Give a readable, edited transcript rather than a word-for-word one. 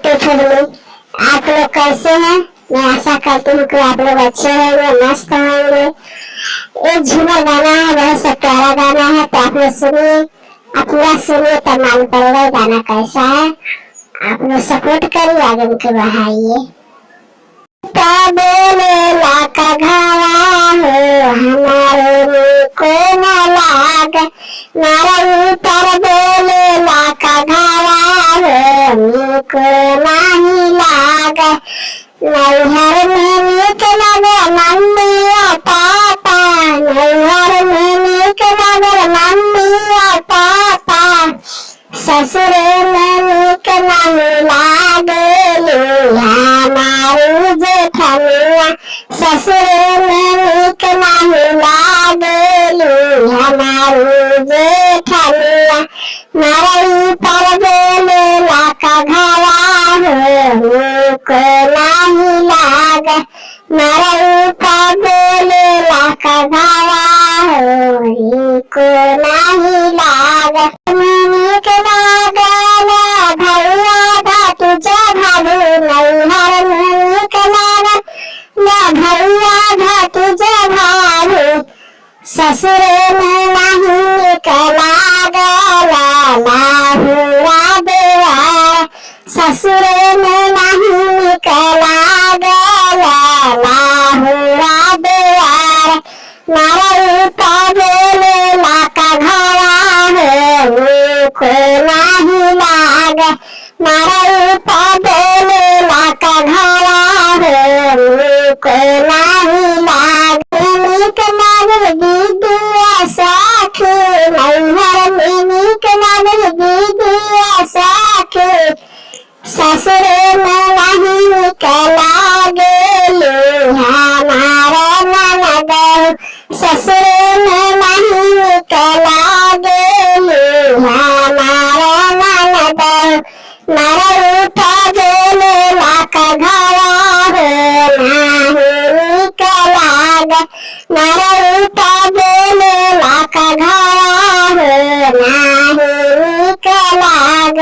YouTube family, आप लोग कैसे हैं? मैं आशा करती हूँ कि आप लोग अच्छे होंगे, मस्त होंगे। एक झूमर गाना है, बहुत सा प्यारा गाना है, तो आप लोग सुनिए, आप पूरा सुनिए तब मालूम पड़ेगा गाना कैसा है। आप लोग सपोर्ट करिए, आगे मुझे बढ़ाइए। बोलेला का घावा हो हमारे को न लाग, मारा ऊपर बोलेला का घावा हो को नहीं लाग। नैहर में नीक लगे मम्मी पापा, नैहर में नीक लगे मम्मी पापा, ससुर में नीक नहीं लागे हमारी जेठनिया, ससुर में नीक नहीं लागे हमारी जेठनिया। मरई पर बोलेला का घावा हो को नहीं लाग, मरई पर बोलेला का घावा हो को नहीं लाग। नीक लागल भैया भाती भाभी, नैहर में नीक लागल भैया भाती भाभी, ससुर में नहीं नीक लागल लाहुआ देवार, ससुर में नहीं नीक लागल लाहुआ देवार। मरई पर बोलेला का घावा हो को नहीं लाग, मरई पर बोलेला का घावा हो को नहीं लाग। नीक लागल दीदिया साखी, नैहर में नीक लागल दीदिया साखी, ससुर में नहीं नीक लागल हमारा ननद, ससुर में नहीं नीक लागल हमारा ननद। मरई पर बोलेला का घावा हो नहीं नीक लाग, मरई पर बोलेला का घावा हो नहीं नीक लाग।